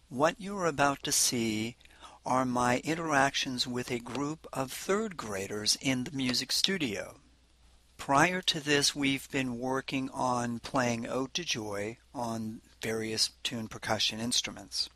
What you are about to see are my interactions with a group of third graders in the music studio. Prior to this, we've been working on playing Ode to Joy on various tuned percussion instruments.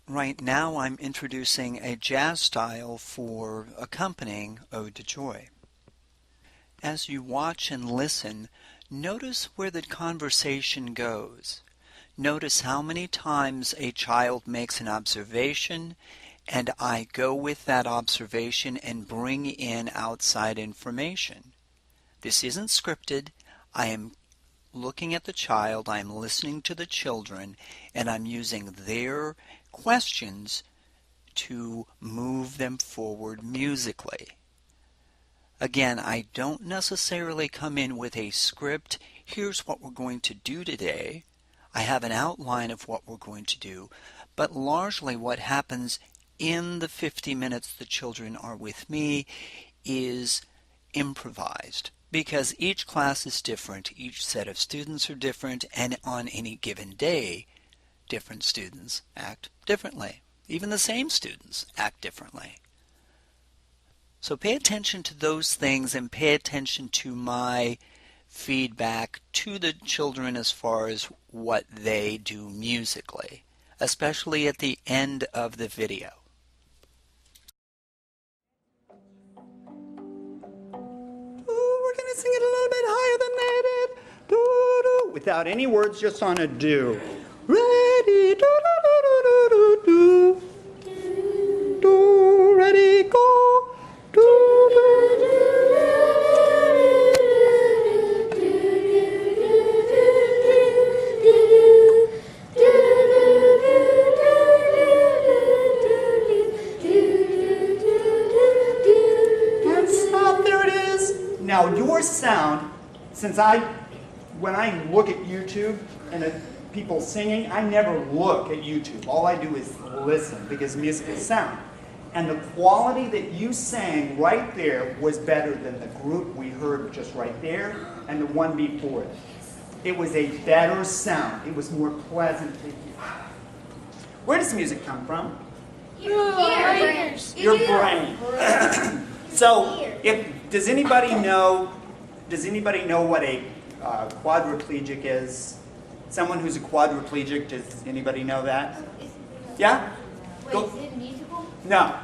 Right now, I'm introducing a jazz style for accompanying Ode to Joy. As you watch and listen, notice where the conversation goes. Notice how many times a child makes an observation, and I go with that observation and bring in outside information. This isn't scripted. I am looking at the child, I'm listening to the children, and I'm using their questions to move them forward musically. Again, I don't necessarily come in with a script. Here's what we're going to do today. I have an outline of what we're going to do, but largely what happens in the 50 minutes the children are with me is improvised, because each class is different, each set of students are different, and on any given day, different students act differently. Even the same students act differently. So pay attention to those things and pay attention to my feedback to the children as far as what they do musically, especially at the end of the video. We're going to sing it a little bit higher than they did. Do, do, without any words, just on a do. Ready, do, do, do, do, do, do, do, ready, go. Do, do, do. Now your sound, when I look at YouTube and at people singing, I never look at YouTube. All I do is listen because music is sound. And the quality that you sang right there was better than the group we heard just right there and the one before it. It was a better sound. It was more pleasant to hear. Where does music come from? Your brain. So, does anybody know what a quadriplegic is? Someone who's a quadriplegic, does anybody know that? Yeah? Wait, is it musical? No.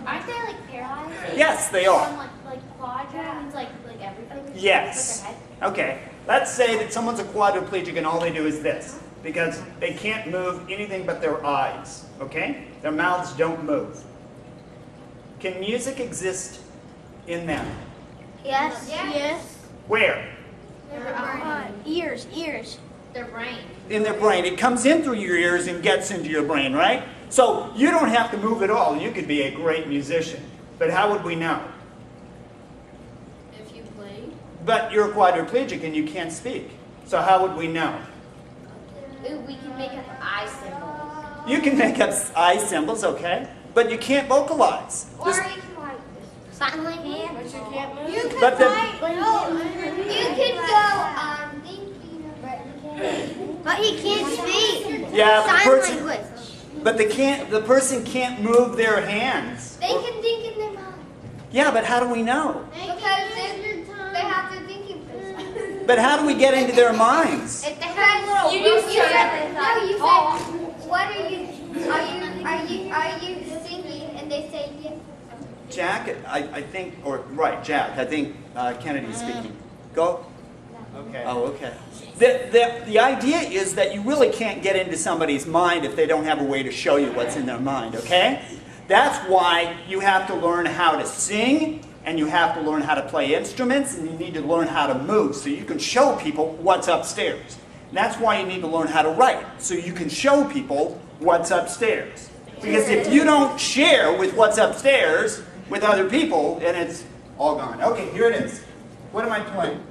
Aren't they like paralyzed? Yes, they are. Like quadra means like everything? Yes. Like their head? Okay. Let's say that someone's a quadriplegic and all they do is this, because they can't move anything but their eyes. Okay? Their mouths don't move. Can music exist in them? Yes. Yes. Where? Ears. Their brain. In their brain. It comes in through your ears and gets into your brain, right? So you don't have to move at all. You could be a great musician. But how would we know? If you played. But you're a quadriplegic and you can't speak. So how would we know? We can make up eye symbols. You can make up eye symbols, okay? But you can't vocalize. Or you can like sign language. But you can't move. You could But the- You could go thinking, but he can't speak. Yeah, the Sign person- language. But the person can't move their hands. They can think in their mind. Yeah, but how do we know? Because they have to think in person. But how do we get into their minds? If they have little you said, no, you said, what are you thinking? And they say yes. Jack, I think, or right, Jack, I think Kennedy's speaking. Go. Okay. Oh, okay. The idea is that you really can't get into somebody's mind if they don't have a way to show you what's in their mind, okay? That's why you have to learn how to sing, and you have to learn how to play instruments, and you need to learn how to move so you can show people what's upstairs. And that's why you need to learn how to write, so you can show people what's upstairs. Because if you don't share with what's upstairs with other people, then it's all gone. Okay, here it is. What am I playing?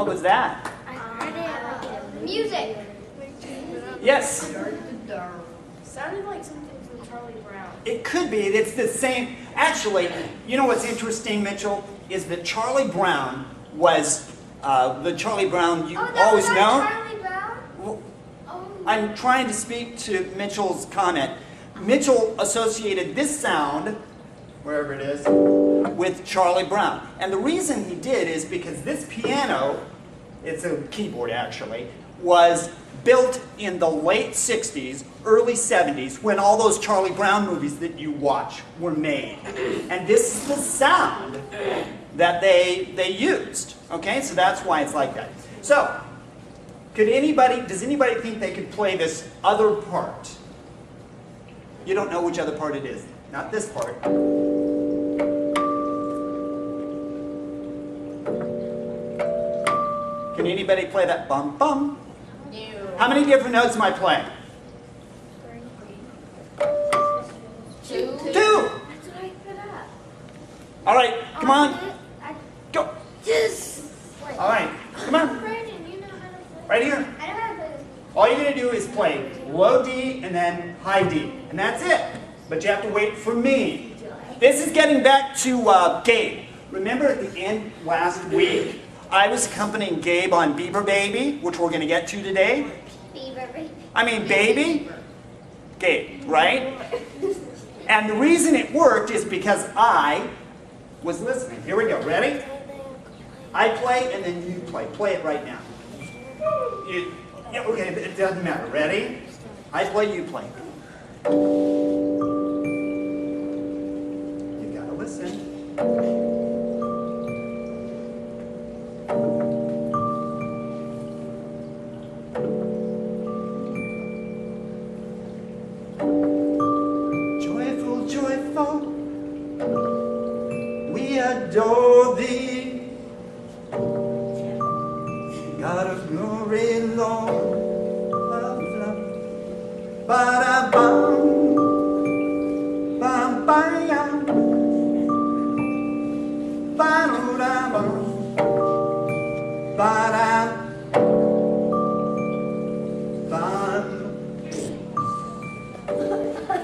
What was that? Music. Yes. Sounded like something from Charlie Brown. It could be. It's the same. Actually, you know what's interesting, Mitchell, is that Charlie Brown was the Charlie Brown you always know. Charlie Brown? Well, Oh. I'm trying to speak to Mitchell's comment. Mitchell associated this sound, wherever it is, with Charlie Brown. And the reason he did is because this piano, it's a keyboard actually, was built in the late 60s, early 70s, when all those Charlie Brown movies that you watch were made. And this is the sound that they used. Okay, so that's why it's like that. So, does anybody think they could play this other part? You don't know which other part it is. Not this part. Can anybody play that bum bum? No. How many different notes am I playing? Two. Two! That's what I put up. All right, come on, I go. just. All right, come on, Brandon, you know how to play. right here. I know how to play this. All you're going to do is play low D and then high D. And that's it. But you have to wait for me. This is getting back to Gabe. Remember at the end last week, I was accompanying Gabe on Bieber Baby, which we're going to get to today. Baby. Gabe, right? And the reason it worked is because I was listening. Here we go. Ready? I play and then you play. Play it right now. Yeah, okay, it doesn't matter. Ready? I play, you play. You gotta listen. Joyful, joyful, we adore thee. God of glory, Lord of love. Ba-da-bum, bam-bam, ba-do-da-bum, ba-da-bum.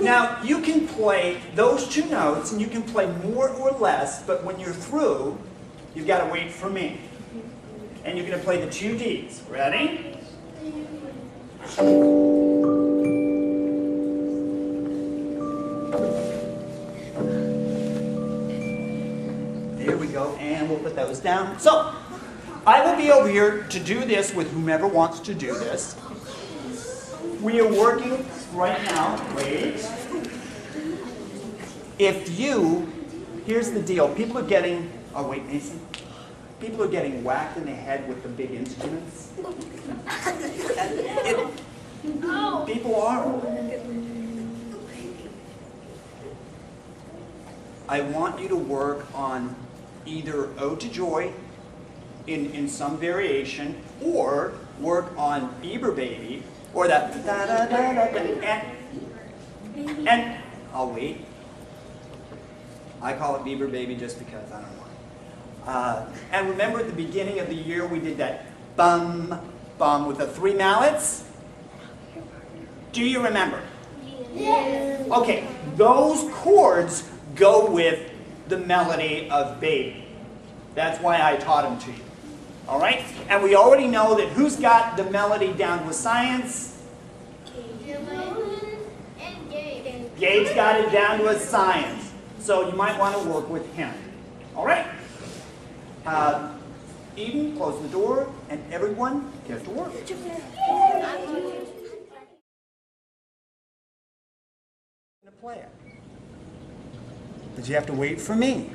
Now, you can play those two notes, and you can play more or less, but when you're through, you've got to wait for me. And you're going to play the two Ds. Ready? There we go, and we'll put those down. So, I will be over here to do this with whomever wants to do this. We are working right now. Wait. Here's the deal. People are getting, oh wait, Mason. People are getting whacked in the head with the big instruments. People are. I want you to work on either Ode to Joy in some variation, or work on Bieber Baby, or that and I'll wait. I call it Bieber Baby just because I don't know. And remember at the beginning of the year we did that bum, bum with the three mallets? Do you remember? Yes. Okay, those chords go with the melody of Baby. That's why I taught them to you. All right? And we already know that who's got the melody down with science? And Gabe. Gabe's got it down to a science. So you might want to work with him. All right? Eden, close the door, and everyone get to work. Play it. But you have to wait for me.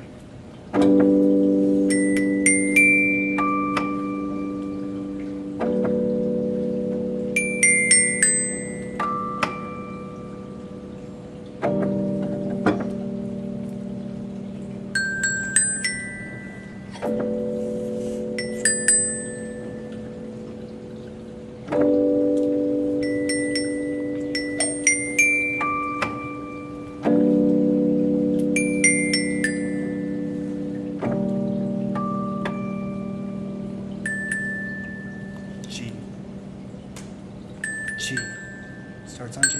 Starts on G.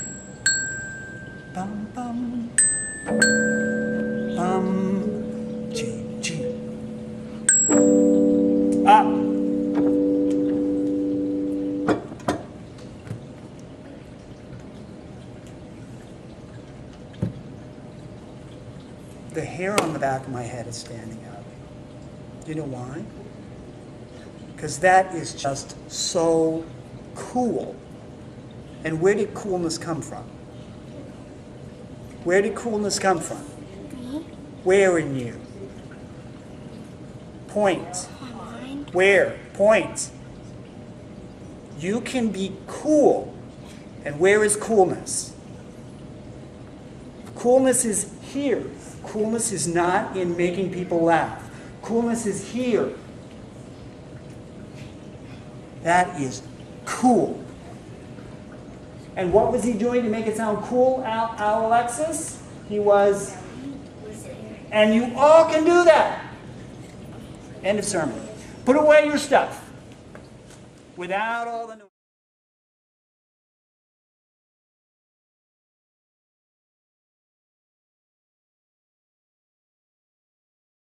Bum, bum. Bum. G, G. Up. The hair on the back of my head is standing up. You know why? Because that is just so cool. And where did coolness come from? Where did coolness come from? Where in you? Point. Where? Point. You can be cool. And where is coolness? Coolness is here. Coolness is not in making people laugh. Coolness is here. That is cool. And what was he doing to make it sound cool, Al Alexis? He was... And you all can do that. End of sermon. Put away your stuff. Without all the noise.